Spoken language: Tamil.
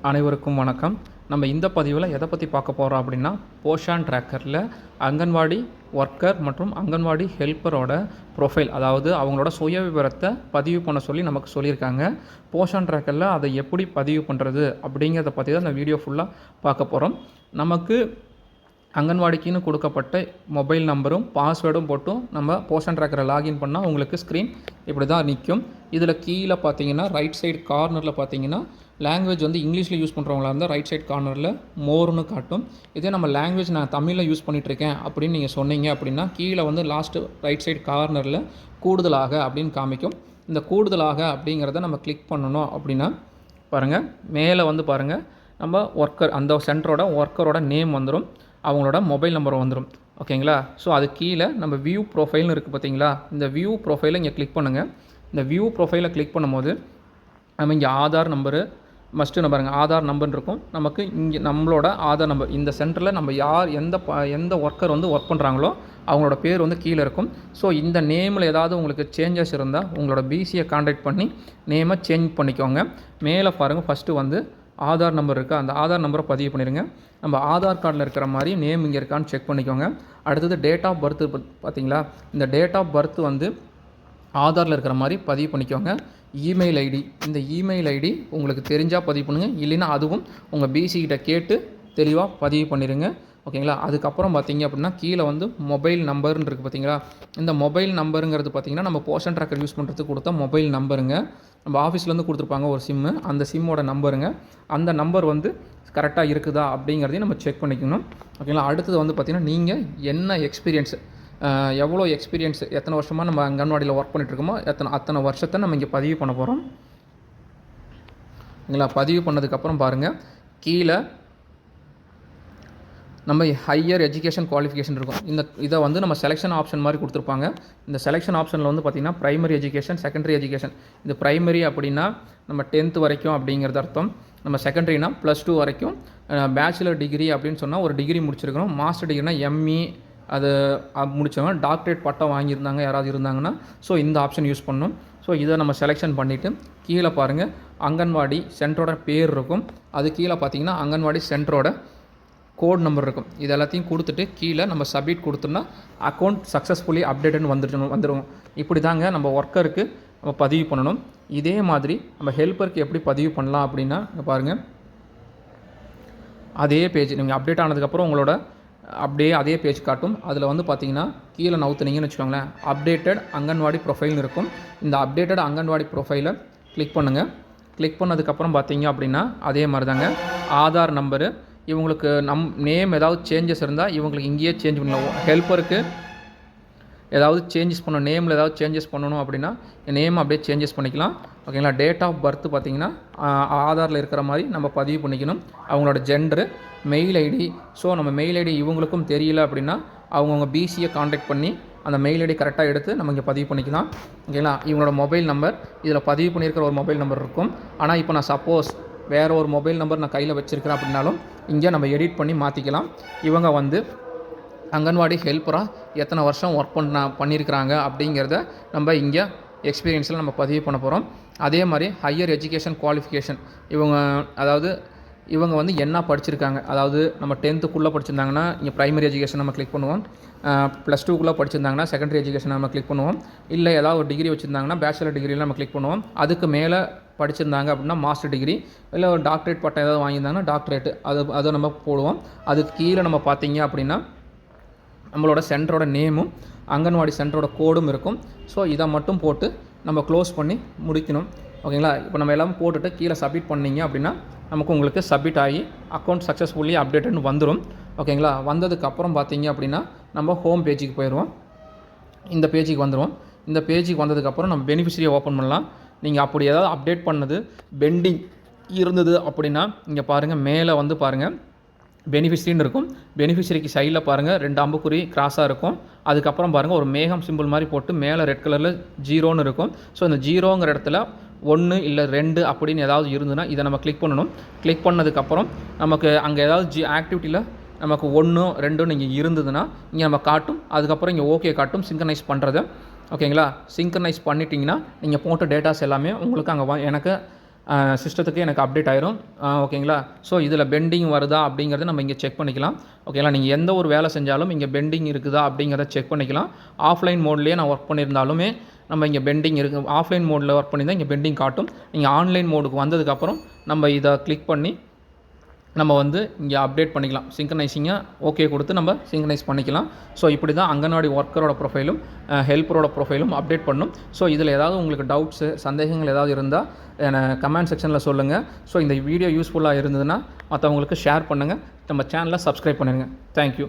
அனைவருக்கும் வணக்கம். நம்ம இந்த பதிவில் எதை பற்றி பார்க்க போகிறோம் அப்படின்னா, போஷான் ட்ராக்கரில் அங்கன்வாடி ஒர்க்கர் மற்றும் அங்கன்வாடி ஹெல்ப்பரோட ப்ரொஃபைல், அதாவது அவங்களோட சுயவிவரத்தை பதிவு பண்ண சொல்லி நமக்கு சொல்லியிருக்காங்க. போஷான் ட்ராக்கரில் அதை எப்படி பதிவு பண்ணுறது அப்படிங்கிறத பற்றி தான் இந்த வீடியோ ஃபுல்லாக பார்க்க போகிறோம். நமக்கு அங்கன்வாடிக்குன்னு கொடுக்கப்பட்ட மொபைல் நம்பரும் பாஸ்வேர்டும் போட்டும் நம்ம போஷன் ட்ராக்கரை லாகின் பண்ணால் உங்களுக்கு ஸ்க்ரீன் இப்படி தான் நிற்கும். இதில் கீழே பார்த்தீங்கன்னா ரைட் சைடு கார்னரில் பார்த்தீங்கன்னா லாங்குவேஜ் வந்து இங்கிலீஷில் யூஸ் பண்ணுறவங்களா இருந்தால் ரைட் சைடு கார்னரில் மோர்னு காட்டும். இதே நம்ம லாங்குவேஜ் நான் தமிழில் யூஸ் பண்ணிகிட்ருக்கேன் அப்படின்னு நீங்கள் சொன்னீங்க அப்படின்னா கீழே வந்து லாஸ்ட்டு ரைட் சைடு கார்னரில் கூடுதலாக அப்படின்னு காமிக்கும். இந்த கூடுதலாக அப்படிங்கிறத நம்ம கிளிக் பண்ணணும் அப்படின்னா பாருங்கள், மேலே வந்து பாருங்கள் நம்ம ஒர்க்கர், அந்த சென்டரோட ஒர்க்கரோட நேம் வந்துடும், அவங்களோட மொபைல் நம்பர் வந்துடும். ஓகேங்களா? ஸோ அது கீழே நம்ம வியூ ப்ரொஃபைல்னு இருக்குது பார்த்தீங்களா, இந்த வியூ ப்ரொஃபைலை இங்கே கிளிக் பண்ணுங்கள். இந்த வியூ ப்ரொஃபைலை கிளிக் பண்ணும்போது நம்ம இங்கே ஆதார் நம்பரு மஸ்ட்டு பாருங்கள், ஆதார் நம்பர் இருக்கும். நமக்கு இங்கே நம்மளோட ஆதார் நம்பர், இந்த சென்டரில் நம்ம யார் எந்த ஒர்க்கர் வந்து ஒர்க் பண்ணுறாங்களோ அவங்களோட பேர் வந்து கீழே இருக்கும். ஸோ இந்த நேமில் ஏதாவது உங்களுக்கு சேஞ்சஸ் இருந்தால் உங்களோட பிசியை கான்டாக்ட் பண்ணி நேமை சேஞ்ச் பண்ணிக்கோங்க. மேலே பாருங்கள், ஃபஸ்ட்டு வந்து ஆதார் நம்பர் இருக்குது, அந்த ஆதார் நம்பரை பதிவு பண்ணிடுங்க. நம்ம ஆதார் கார்டில் இருக்கிற மாதிரி நேம் இங்கே இருக்கான்னு செக் பண்ணிக்கோங்க. அடுத்தது டேட் ஆஃப் பர்த் பார்த்தீங்களா, இந்த டேட் ஆஃப் பர்த் வந்து ஆதாரில் இருக்கிற மாதிரி பதிவு பண்ணிக்கோங்க. இமெயில் ஐடி, இந்த இமெயில் ஐடி உங்களுக்கு தெரிஞ்சால் பதிவு பண்ணுங்கள், இல்லைன்னா அதுவும் உங்கள் பிசிக்கிட்ட கேட்டு தெளிவாக பதிவு பண்ணிடுங்க. ஓகேங்களா? அதுக்கப்புறம் பார்த்தீங்க அப்படின்னா கீழே வந்து மொபைல் நம்பர்னு இருக்குது பார்த்தீங்களா, இந்த மொபைல் நம்பருங்கிறது பார்த்திங்கன்னா நம்ம போஷன் ட்ராக்கர் யூஸ் பண்ணுறதுக்கு கொடுத்த மொபைல் நம்பருங்க. நம்ம ஆஃபீஸ்லேருந்து கொடுத்துருப்பாங்க ஒரு சிம்மு, அந்த சிம்மோட நம்பருங்க. அந்த நம்பர் வந்து கரெக்டாக இருக்குதா அப்படிங்கிறதையும் நம்ம செக் பண்ணிக்கணும். ஓகேங்களா? அடுத்தது வந்து பார்த்திங்கன்னா நீங்கள் என்ன எக்ஸ்பீரியன்ஸ், எவ்வளோ எக்ஸ்பீரியன்ஸ், எத்தனை வருஷமாக நம்ம அங்கன்வாடியில் ஒர்க் பண்ணிகிட்ருக்கோமோ அத்தனை வருஷத்தை நம்ம இங்கே பதிவு பண்ண போகிறோம். ஓகேங்களா? பதிவு பண்ணதுக்கப்புறம் பாருங்கள், கீழே நம்ம ஹையர் எஜுகேஷன் குவாலிஃபிகேஷன் இருக்கும். இதை வந்து நம்ம செலெக்ஷன் ஆப்ஷன் மாதிரி கொடுத்துருப்பாங்க. இந்த செலெக்ஷன் ஆப்ஷனில் வந்து பார்த்திங்கன்னா ப்ரைமரி எஜுகேஷன், செகண்டரி எஜுகேஷன். இது ப்ரைமரி அப்படின்னா நம்ம 10th வரைக்கும் அப்படிங்கிறது அர்த்தம். நம்ம செகண்டரினா +2 வரைக்கும். பேச்சுலர் டிகிரி அப்படின்னு சொன்னால் ஒரு டிகிரி முடிச்சிருக்கணும். மாஸ்டர் டிகிரினா எம்இ அது முடித்தவங்க, டாக்டரேட் பட்டம் வாங்கியிருந்தாங்க யாராவது இருந்தாங்கன்னா ஸோ இந்த ஆப்ஷன் யூஸ் பண்ணணும். ஸோ இதை நம்ம செலெக்ஷன் பண்ணிவிட்டு கீழே பாருங்கள் அங்கன்வாடி சென்டரோட பேர் இருக்கும். அது கீழே பார்த்திங்கன்னா அங்கன்வாடி சென்டரோட கோட் நம்பர் இருக்கும். இது எல்லாத்தையும் கொடுத்துட்டு கீழே நம்ம சப்மிட் கொடுத்தோம்னா அக்கௌண்ட் சக்ஸஸ்ஃபுல்லி அப்டேட்டுன்னு வந்துடும். இப்படி தாங்க நம்ம ஒர்க்கருக்கு நம்ம பதிவு பண்ணணும். இதே மாதிரி நம்ம ஹெல்ப்பருக்கு எப்படி பதிவு பண்ணலாம் அப்படின்னா பாருங்கள், அதே பேஜ் நீங்கள் அப்டேட் ஆனதுக்கப்புறம் உங்களோட அப்படியே அதே பேஜ் காட்டும். அதில் வந்து பார்த்தீங்கன்னா கீழே நவுத்துனீங்கன்னு வச்சுக்கோங்களேன், அப்டேட்டட் அங்கன்வாடி ப்ரொஃபைல்னு இருக்கும். இந்த அப்டேட்டட் அங்கன்வாடி ப்ரொஃபைலை கிளிக் பண்ணுங்கள். கிளிக் பண்ணதுக்கப்புறம் பார்த்தீங்க அப்படின்னா அதே மாதிரி தாங்க ஆதார் நம்பரு, இவங்களுக்கு நேம் ஏதாவது சேஞ்சஸ் இருந்தால் இவங்களுக்கு இங்கேயே சேஞ்ச் பண்ணலாம். ஹெல்ப்பருக்கு ஏதாவது சேஞ்சஸ் பண்ணணும், நேமில் ஏதாவது சேஞ்சஸ் பண்ணணும் அப்படின்னா நேம் அப்படியே சேஞ்சஸ் பண்ணிக்கலாம். ஓகேங்களா? டேட் ஆஃப் பர்த் பார்த்திங்கன்னா ஆதாரில் இருக்கிற மாதிரி நம்ம பதிவு பண்ணிக்கணும். அவங்களோட ஜெண்டரு, மெயில் ஐடி. ஸோ நம்ம மெயில் ஐடி இவங்களுக்கும் தெரியல அப்படின்னா அவங்கவுங்க பிசியை கான்டாக்ட் பண்ணி அந்த மெயில் ஐடி கரெக்டாக எடுத்து நம்ம இங்கே பதிவு பண்ணிக்கலாம். ஓகேங்களா? இவங்களோட மொபைல் நம்பர், இதில் பதிவு பண்ணியிருக்கிற ஒரு மொபைல் நம்பர் இருக்கும். ஆனால் இப்போ நான் சப்போஸ் வேறு ஒரு மொபைல் நம்பர் நான் கையில் வச்சுருக்கிறேன் அப்படின்னாலும் இங்கே நம்ம எடிட் பண்ணி மாற்றிக்கலாம். இவங்க வந்து அங்கன்வாடி ஹெல்ப்பராக எத்தனை வருஷம் ஒர்க் பண்ணியிருக்கிறாங்க அப்படிங்கிறத நம்ம இங்கே எக்ஸ்பீரியன்ஸில் நம்ம பதிவு பண்ண போகிறோம். அதே மாதிரி ஹையர் எஜுகேஷன் குவாலிஃபிகேஷன், இவங்க வந்து என்ன படிச்சிருக்காங்க, அதாவது நம்ம 10th படிச்சிருந்தாங்கன்னா இங்கே ப்ரைமரி எஜுகேஷன் நம்ம கிளிக் பண்ணுவோம். +2 படிச்சிருந்தாங்கன்னா செகண்டரி எஜுகேஷன் நம்ம கிளிக் பண்ணுவோம். இல்லை ஏதாவது ஒரு டிகிரி வச்சுருந்தாங்கன்னா பேச்சுலர் டிகிரியில் நம்ம கிளிக் பண்ணுவோம். அதுக்கு மேலே படிச்சிருந்தாங்க அப்படின்னா மாஸ்டர் டிகிரி, இல்லை ஒரு டாக்டரேட் பட்டம் ஏதாவது வாங்கியிருந்தாங்கன்னா டாக்டரேட்டு, அதை நம்ம போடுவோம். அதுக்கு கீழே நம்ம பார்த்தீங்க அப்படின்னா நம்மளோட சென்டரோட நேமும் அங்கன்வாடி சென்டரோட கோடும் இருக்கும். ஸோ இதை மட்டும் போட்டு நம்ம க்ளோஸ் பண்ணி முடிக்கணும். ஓகேங்களா? இப்போ நம்ம எல்லாம் போட்டுட்டு கீழே சப்மிட் பண்ணிங்க அப்படின்னா உங்களுக்கு சப்மிட் ஆகி அக்கௌண்ட் சக்ஸஸ்ஃபுல்லி அப்டேட்டுன்னு வந்துடும். ஓகேங்களா? வந்ததுக்கப்புறம் பார்த்தீங்க அப்படின்னா நம்ம ஹோம் பேஜுக்கு போயிடுவோம். இந்த பேஜுக்கு வந்துடுவோம். இந்த பேஜுக்கு வந்ததுக்கப்புறம் நம்ம பெனிஃபிஷரியை ஓப்பன் பண்ணலாம். நீங்கள் அப்படி ஏதாவது அப்டேட் பண்ணது பெண்டிங் இருந்தது அப்படின்னா இங்கே பாருங்கள், மேலே வந்து பாருங்கள் பெனிஃபிஷரின்னு இருக்கும். பெனிஃபிஷரிக்கு சைடில் பாருங்கள் 2 அம்புக்குறி கிராஸாக இருக்கும். அதுக்கப்புறம் பாருங்கள் ஒரு மேகம் சிம்பிள் மாதிரி போட்டு மேலே ரெட் கலரில் 0ன்னு இருக்கும். ஸோ இந்த 0ங்கிற இடத்துல 1 இல்லை 2 அப்படின்னு ஏதாவது இருந்ததுன்னா இதை நம்ம கிளிக் பண்ணணும். கிளிக் பண்ணதுக்கப்புறம் நமக்கு அங்கே ஏதாவது ஆக்டிவிட்டியில் நமக்கு 1 2 இங்கே இருந்ததுன்னா இங்கே நம்ம காட்டும். அதுக்கப்புறம் இங்கே ஓகே காட்டும் சிங்க்ரனைஸ் பண்ணுறது. ஓகேங்களா? சிங்க்ரனைஸ் பண்ணிட்டீங்கன்னா நீங்கள் போட்ட டேட்டாஸ் எல்லாமே உங்களுக்கு அங்கே எனக்கு சிஸ்டத்துக்கு எனக்கு அப்டேட் ஆயிரும். ஓகேங்களா. ஸோ இதில் பெண்டிங் வருதா அப்படிங்கிறத நம்ம இங்கே செக் பண்ணிக்கலாம். ஓகேங்களா. நீங்கள் எந்த ஒரு வேலை செஞ்சாலும் இங்கே பெண்டிங் இருக்குதா அப்படிங்கிறத செக் பண்ணிக்கலாம். ஆஃப்லைன் மோட்லேயே நான் ஒர்க் பண்ணியிருந்தாலுமே நம்ம இங்கே பெண்டிங் இருக்குது. ஆஃப்லைன் மோடில் ஒர்க் பண்ணியிருந்தால் இங்கே பெண்டிங் காட்டும். நீங்கள் ஆன்லைன் மோடுக்கு வந்ததுக்கப்புறம் நம்ம இதை கிளிக் பண்ணி நம்ம வந்து இங்கே அப்டேட் பண்ணிக்கலாம். சிங்க்ரனைசிங்கை ஓகே கொடுத்து நம்ம சிங்க்ரனைஸ் பண்ணிக்கலாம். ஸோ இப்படி தான் அங்கன்வாடி ஒர்க்கரோட ப்ரொஃபைலும் ஹெல்ப்பரோட ப்ரொஃபைலும் அப்டேட் பண்ணும். ஸோ இதில் ஏதாவது உங்களுக்கு டவுட்ஸு சந்தேகங்கள் ஏதாவது இருந்தால் கமெண்ட் செக்ஷனில் சொல்லுங்கள். ஸோ இந்த வீடியோ யூஸ்ஃபுல்லாக இருந்ததுன்னா மற்றவங்களுக்கு ஷேர் பண்ணுங்கள். நம்ம சேனலை சப்ஸ்கிரைப் பண்ணிடுங்க. தேங்க்யூ.